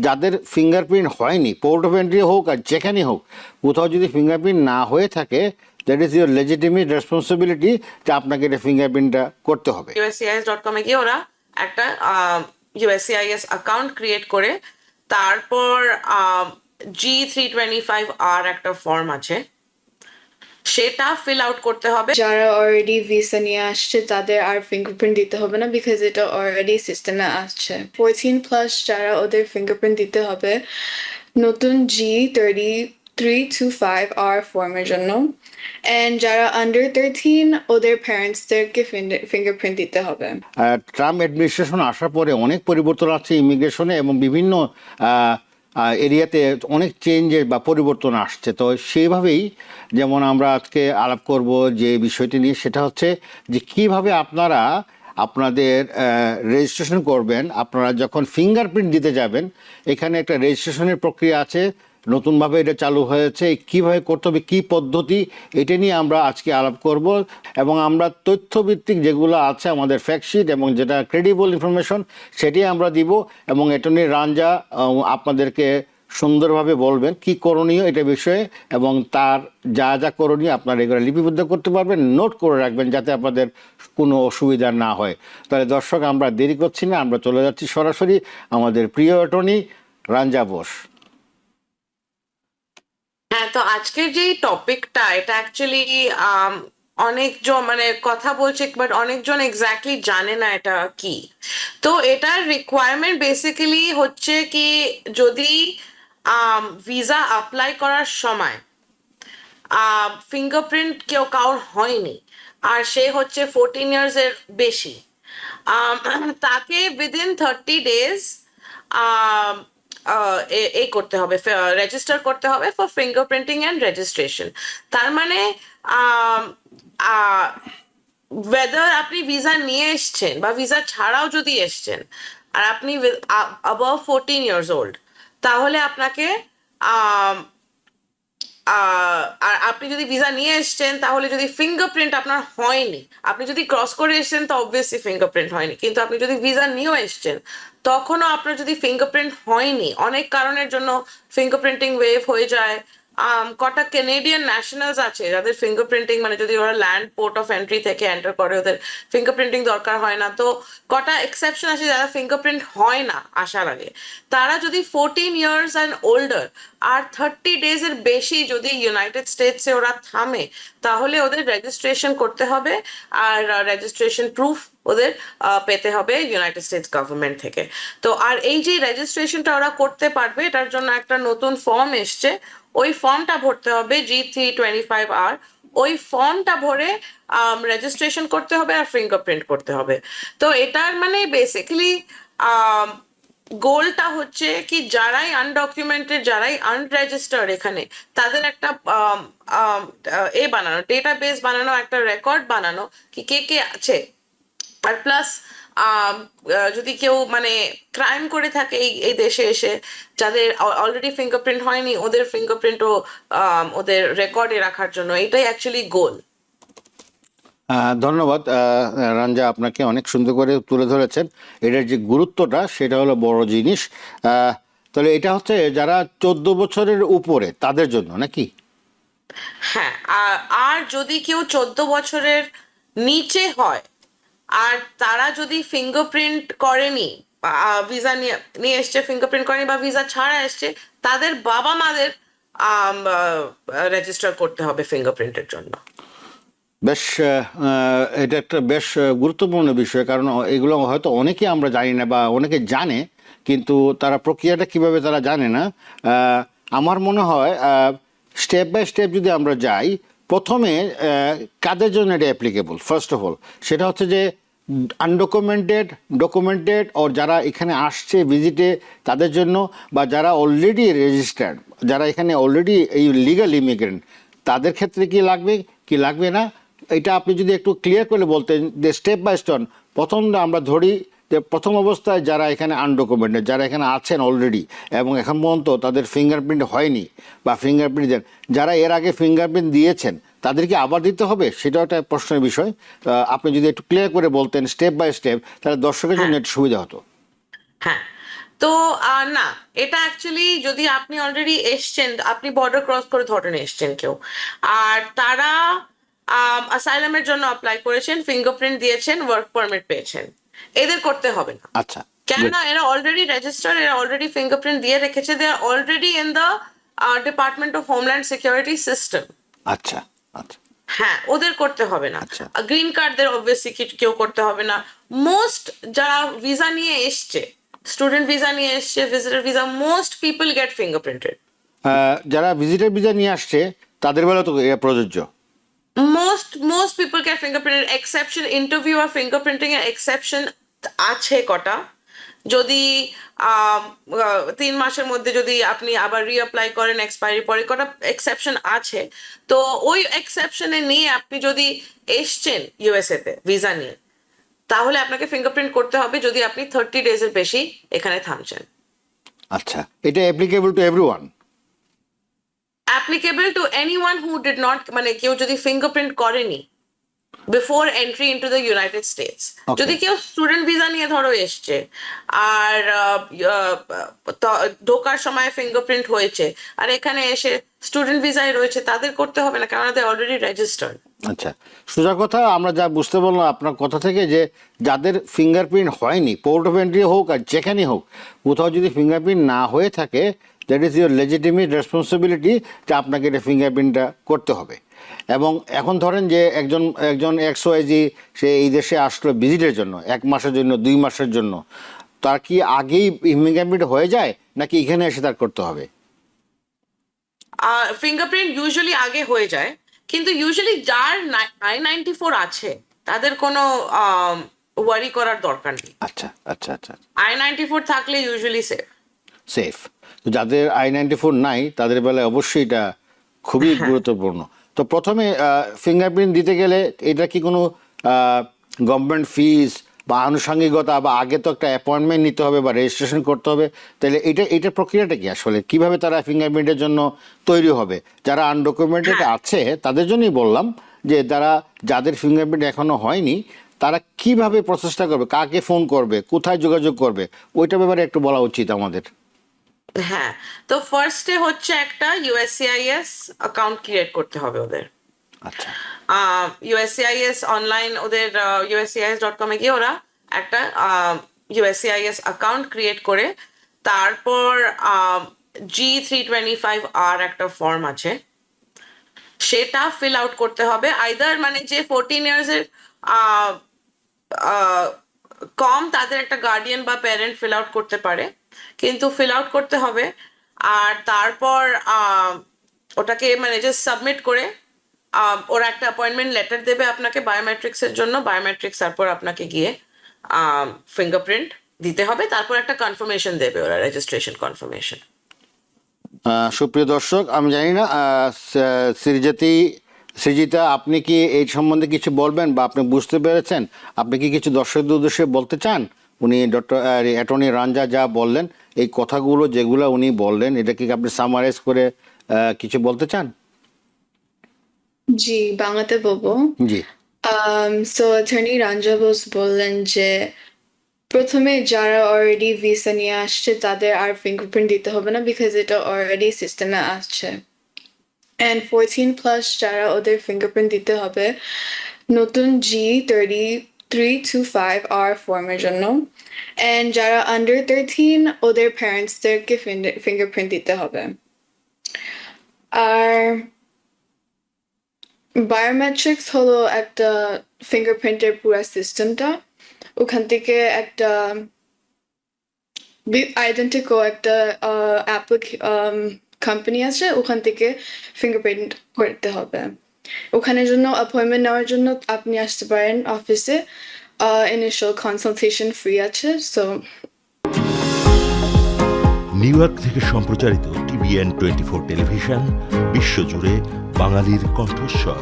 যাদের ফিঙ্গারপ্রিন্ট হয়নি, port of entry হোক আর যেখানে হোক, কোথাও যদি ফিঙ্গারপ্রিন্ট না হয়ে থাকে, that is your legitimate responsibility যে আপনাকে এটা ফিঙ্গারপ্রিন্টটা করতে হবে। USCIS.com এ গিয়ে ওরা একটা USCIS অ্যাকাউন্ট ক্রিয়েট করে তারপর G325R একটা ফর্ম আছে, সেটা ফিল আউট করতে হবে। যারা অলরেডি ভিসা নিয়ে আসছে তাদের আর ফিঙ্গারপ্রিন্ট দিতে হবে না, বিকজ এটা অলরেডি সিস্টেমে আসছে। 14+ যারা, ওদের ফিঙ্গারপ্রিন্ট দিতে হবে নতুন G325R ফর্মের জন্য। এন্ড যারা আন্ডার 13 ওদের প্যারেন্টসদেরকে ফিঙ্গারপ্রিন্ট দিতে হবে। ট্রাম্প অ্যাডমিনিস্ট্রেশন আসার পরে অনেক পরিবর্তন আছে ইমিগ্রেশনে, এবং বিভিন্ন এরিয়াতে অনেক চেঞ্জের বা পরিবর্তন আসছে। তো সেইভাবেই যেমন আমরা আজকে আলাপ করব যে বিষয়টি নিয়ে, সেটা হচ্ছে যে কিভাবে আপনারা আপনাদের রেজিস্ট্রেশন করবেন। আপনারা যখন ফিঙ্গারপ্রিন্ট দিতে যাবেন, এখানে একটা রেজিস্ট্রেশনের প্রক্রিয়া আছে, নতুনভাবে এটা চালু হয়েছে, কীভাবে করতে হবে, কী পদ্ধতি, এটা নিয়ে আমরা আজকে আলাপ করব। এবং আমরা তথ্যভিত্তিক যেগুলো আছে আমাদের ফ্যাক্টশিট এবং যেটা ক্রেডিবল ইনফরমেশন, সেটি আমরা দিব, এবং অ্যাটর্নি রাঞ্জা আপনাদেরকে সুন্দরভাবে বলবেন কি করণীয় এটা বিষয়ে, এবং তার যা যা করণীয় আপনারা এগুলো লিপিবদ্ধ করতে পারবেন, নোট করে রাখবেন যাতে আপনাদের কোনো অসুবিধা না হয়। তাহলে দর্শক, আমরা দেরি করছি না, আমরা চলে যাচ্ছি সরাসরি আমাদের প্রিয় অ্যাটর্নি রাঞ্জা বোস। হ্যাঁ, তো আজকের যে টপিকটা, এটা অ্যাকচুয়ালি অনেকজন মানে কথা বলছে, বাট অনেকজন এক্স্যাক্টলি জানে না এটা কি। তো এটার রিকোয়ারমেন্ট বেসিক্যালি হচ্ছে কি, যদি ভিসা অ্যাপ্লাই করার সময় ফিঙ্গারপ্রিন্ট কেউ কারোর হয়নি আর সে হচ্ছে 14 ইয়ার্স এর বেশি, তাকে উইদিন 30 days এই করতে হবে, রেজিস্টার করতে হবে ফর ফিঙ্গারপ্রিন্টিং অ্যান্ড রেজিস্ট্রেশন। তার মানে ওয়েদার আপনি ভিসা নিয়ে এসছেন বা ভিসা ছাড়াও যদি এসছেন আর আপনি অ্যাবভ 14 years old, তাহলে আপনাকে আর আপনি যদি ভিসা নিয়ে এসছেন, তাহলে যদি ফিঙ্গারপ্রিন্ট আপনার হয়নি, আপনি যদি ক্রস করে এসছেন তো অবভিয়াসলি ফিঙ্গারপ্রিন্ট হয়নি, কিন্তু আপনি যদি ভিসা নিয়েও এসছেন তখনও আপনার যদি ফিঙ্গারপ্রিন্ট হয়নি, অনেক কারণের জন্য ফিঙ্গারপ্রিন্টিং ওয়েভ হয়ে যায়। কটা কেনেডিয়ান ন্যাশনালস আছে যাদের ফিঙ্গারপ্রিন্টিং মানে যদি ওরা ল্যান্ড পোর্ট অফ এন্ট্রি থেকে এন্টার করে ওদের ফিঙ্গারপ্রিন্টিং দরকার হয় না। তো কটা এক্সেপশন আছে যারা ফিঙ্গারপ্রিন্ট হয় না আসার আগে, তারা যদি 14 years অ্যান্ড ওল্ডার আর 30 days এর বেশি যদি ইউনাইটেড স্টেটসে ওরা থামে, তাহলে ওদের রেজিস্ট্রেশন করতে হবে, আর রেজিস্ট্রেশন প্রুফ ওদের পেতে হবে ইউনাইটেড স্টেটস গভর্নমেন্ট থেকে। তো আর এই যে রেজিস্ট্রেশনটা ওরা করতে পারবে, এটার জন্য একটা নতুন ফর্ম এসছে, ওই ফর্মটা ভরতে হবে G325R। ওই ফর্মটা ভরে রেজিস্ট্রেশন করতে হবে আর ফিঙ্গারপ্রিন্ট করতে হবে। তো এটার মানে বেসিক্যালি গোলটা হচ্ছে কি, যারাই আনডকুমেন্টেড, যারাই আনরেজিস্টার্ড এখানে, তাদের একটা বানানো, ডেটাবেস বানানো, একটা রেকর্ড বানানো কি কে কে আছে। আর প্লাস যদি কেউ মানে ক্রাইম করে থাকে এই দেশে এসে, যাদের অলরেডি ফিঙ্গারপ্রিন্ট হয়নি, ওদের ফিঙ্গারপ্রিন্টও ওদের রেকর্ডে রাখার জন্য, এটাই অ্যাকচুয়ালি গোল। ধন্যবাদ রাঞ্জা, আপনাকে অনেক সুন্দর করে তুলে ধরেছেন। এটার যে গুরুত্বটা সেটা হলো বড় জিনিস। তাহলে এটা হচ্ছে যারা 14 বছরের উপরে তাদের জন্য নাকি? হ্যাঁ, আর যদি কেউ 14 বছরের নিচে হয় আর তারা যদি ফিঙ্গারপ্রিন্ট করেনি, ভিসা নিয়ে এসছে ফিঙ্গারপ্রিন্ট করেনি বা ভিসা ছাড়া এসছে, তাদের বাবা মাদের রেজিস্টার করতে হবে ফিঙ্গারপ্রিন্টের জন্য। বেশ, এটা একটা বেশ গুরুত্বপূর্ণ বিষয়, কারণ এগুলো হয়তো অনেকে আমরা জানি না বা অনেকে জানে, কিন্তু তারা প্রক্রিয়াটা কিভাবে তারা জানে না। আমার মনে হয় স্টেপ বাই স্টেপ যদি আমরা যাই, প্রথমে কাদের জন্য এটা অ্যাপ্লিকেবল, ফার্স্ট অফ অল সেটা হচ্ছে যে ডকুমেন্টেড ওর যারা এখানে আসছে ভিজিটে তাদের জন্য, বা যারা অলরেডি রেজিস্টার্ড, যারা এখানে অলরেডি এই লিগাল ইমিগ্রেন্ট, তাদের ক্ষেত্রে কি লাগবে কি লাগবে না, এটা আপনি যদি একটু ক্লিয়ার করে বলতেন যে স্টেপ বাই স্টেপ। প্রথম আমরা ধরি যে প্রথম অবস্থায় যারা এখানে আনডকুমেন্টেড, যারা এখানে আছেন অলরেডি এবং এখন পর্যন্ত তাদের ফিঙ্গারপ্রিন্ট হয়নি বা ফিঙ্গারপ্রিন্ট দেন, যারা এর আগে ফিঙ্গারপ্রিন্ট দিয়েছেন তাদেরকে আবার দিতে হবে, সেটাও একটা প্রশ্নের বিষয়। আপনি যদি একটু ক্লিয়ার করে বলতেন স্টেপ বাই স্টেপ, তাহলে দর্শকের জন্য একটু সুবিধা হতো। হ্যাঁ, তো না, এটা অ্যাকচুয়ালি যদি আপনি অলরেডি এসছেন, আপনি বর্ডার ক্রস করে ধরেন এসছেন কেউ, আর তারা অ্যাসাইলামের জন্য অ্যাপ্লাই করেছেন, ফিঙ্গারপ্রিন্ট দিয়েছেন, ওয়ার্ক পারমিট পেয়েছেন, এদের করতে হবে না। আচ্ছা, কেননা এরা অলরেডি রেজিস্টার, এরা অলরেডি ফিঙ্গারপ্রিন্ট দিয়ে রেখেছে, they are already in the department of homeland security system. আচ্ছা, আচ্ছা, হ্যাঁ, ওদের করতে হবে না। আচ্ছা। গ্রিন কার্ডদের অবভিয়াসলি কেউ করতে হবে না। মোস্ট যারা ভিসা নিয়ে এসছে, স্টুডেন্ট ভিসা নিয়ে এসছে, visitor visa, most people get fingerprinted. যারা ভিজিটার ভিসা নিয়ে আসছে তাদের বেলা তো এটা প্রযোজ্য। Most people get fingerprinted, exception interview আর ফিঙ্গারপ্রিন্টিং এর এক্সেপশন আছে কটা। যদি 3 মাসের মধ্যে যদি আপনি আবার রিঅ্যাপ্লাই করেন এক্সপায়ারি পরে, কটা এক্সেপশন আছে। তো ওই এক্সেপশনে নিয়ে আপনি যদি এসছেন ইউএসএ তে ভিসা নিয়ে, তাহলে আপনাকে ফিঙ্গারপ্রিন্ট করতে হবে যদি আপনি 30 ডেজের বেশি এখানে থামছেন। আচ্ছা, এটা applicable to everyone? Applicable to anyone who did not, মানে কেউ যদি ফিঙ্গারপ্রিন্ট করেনি before entry into the United states. Okay. যদি কেউ স্টুডেন্ট ভিসা নিয়ে ধরো এসছে আর ঢোকার সময় ফিঙ্গারপ্রিন্ট হয়েছে আর এখানে এসে স্টুডেন্ট ভিসায় রয়েছে, তাদের করতে হবে না, কেননা দে অলরেডি রেজিস্টার্ড। আচ্ছা, সোজা কথা আমরা যা বুঝতে পারলাম আপনার কথা থেকে, যে যাদের ফিঙ্গারপ্রিন্ট হয়নি, পোর্ট অফ এন্ট্রি হোক আর যেখানেই হোক, কোথাও যদি ফিঙ্গারপ্রিন্ট না হয়ে থাকে, that is your legitimate responsibility যে আপনাকে এটা ফিঙ্গারপ্রিন্টটা করতে হবে। এবং এখন ধরেন যে একজন XYZ সে এই দেশে আসলো ভিজিটের জন্য 1 মাসের জন্য, 2 মাসের জন্য, তার কি আগেই ফিঙ্গারপ্রিন্ট হয়ে যায় নাকি এখানে এসে তার করতে হবে? ফিঙ্গারপ্রিন্ট ইউজুয়ালি আগে হয়ে যায়, কিন্তু ইউজুয়ালি যার I-94 আছে তাদের কোনো ওয়ারি করার দরকার নেই। আচ্ছা, আচ্ছা, আচ্ছা, I-94 থাকলে ইউজুয়ালি সেফ। সেফ। তো যাদের I-94 নাই তাদের বেলায় অবশ্যই এটা খুবই গুরুত্বপূর্ণ। তো প্রথমে ফিঙ্গারপ্রিন্ট দিতে গেলে এটা কি কোনো গভর্নমেন্ট ফিস বা আনুষঙ্গিকতা, বা আগে তো একটা অ্যাপয়েন্টমেন্ট নিতে হবে বা রেজিস্ট্রেশন করতে হবে, তাহলে এটা প্রক্রিয়াটা কি আসলে, কিভাবে তারা ফিঙ্গারপ্রিন্টের জন্য তৈরি হবে? যারা আনডকুমেন্টেড আছে তাদের জন্যই বললাম, যে যাদের ফিঙ্গারপ্রিন্ট এখনো হয়নি তারা কিভাবে প্রসেসটা করবে, কাকে ফোন করবে, কোথায় যোগাযোগ করবে, ওইটার ব্যাপারে একটু বলা উচিত আমাদের। হ্যাঁ, তো ফার্স্টে হচ্ছে একটা USCIS অ্যাকাউন্ট ক্রিয়েট করতে হবে ওদের। আচ্ছা, USCIS অনলাইন, ওদের USCIS.com এ গিয়ে ওরা একটা USCIS অ্যাকাউন্ট ক্রিয়েট করে, তারপর G325R একটা ফর্ম আছে, সেটা ফিল আউট করতে হবে। আইদার মানে যে 14 ইয়ার্সের কম তাদের একটা গার্ডিয়ান বা প্যারেন্ট ফিল আউট করতে পারে, কিন্তু ফিল আউট করতে হবে। আর তারপর ওটাকে মানে জাস্ট সাবমিট করে ওরা একটা অ্যাপয়েন্টমেন্ট লেটার দেবে আপনাকে বায়োমেট্রিক্সের জন্য। বায়োমেট্রিক্স তারপর আপনাকে গিয়ে ফিঙ্গারপ্রিন্ট দিতে হবে, তারপর একটা কনফার্মেশন দেবে ওরা, রেজিস্ট্রেশন কনফার্মেশন। সুপ্রিয় দর্শক, আমি জানি না সৃজিতা আপনি কি এই সম্বন্ধে কিছু বলবেন, বা আপনি বুঝতে পেরেছেন? আপনি কি কিছু দর্শকদের উদ্দেশ্যে বলতে চান? উনি অ্যাটর্নি রাঞ্জা যা বললেন, এই কথাগুলো যেগুলো উনি বললেন, এটা কি আপনি সামারাইজ করে কিছু বলতে চান? জি, বাংলাতে বলবো। জি। সো অ্যাটর্নি রাঞ্জা বোস বললেন যে প্রথমে যারা অলরেডি ভিসা নিয়ে আসছে তাদের আর ফিঙ্গারপ্রিন্ট দিতে হবে না, বিকজ এটা অলরেডি সিস্টেমে আসছে। অ্যান্ড 14+ যারা, ওদের ফিঙ্গারপ্রিন্ট দিতে হবে নতুন G3325R ফর্মের জন্য। অ্যান্ড যারা আন্ডার 13 ওদের প্যারেন্টসদেরকে ফিঙ্গারপ্রিন্ট দিতে হবে। আর বায়োমেট্রিক্স হলো একটা ফিঙ্গারপ্রিন্টের পুরো সিস্টেমটা। ওখান থেকে একটা আইডেন্টিকো একটা কোম্পানি আছে, ওখান থেকে ফিঙ্গারপ্রিন্ট করতে হবে। ওখানের জন্য অ্যাপয়েন্টমেন্ট নেওয়ার জন্য আপনি আসতে পারেন অফিসে। ইনিশিয়াল কনসালটেশন ফ্রি আছে। সো নিউ ইয়র্ক থেকে সম্প্রচারিত TVN 24 টেলিভিশন বিশ্বজুড়ে বাঙালির কণ্ঠস্বর।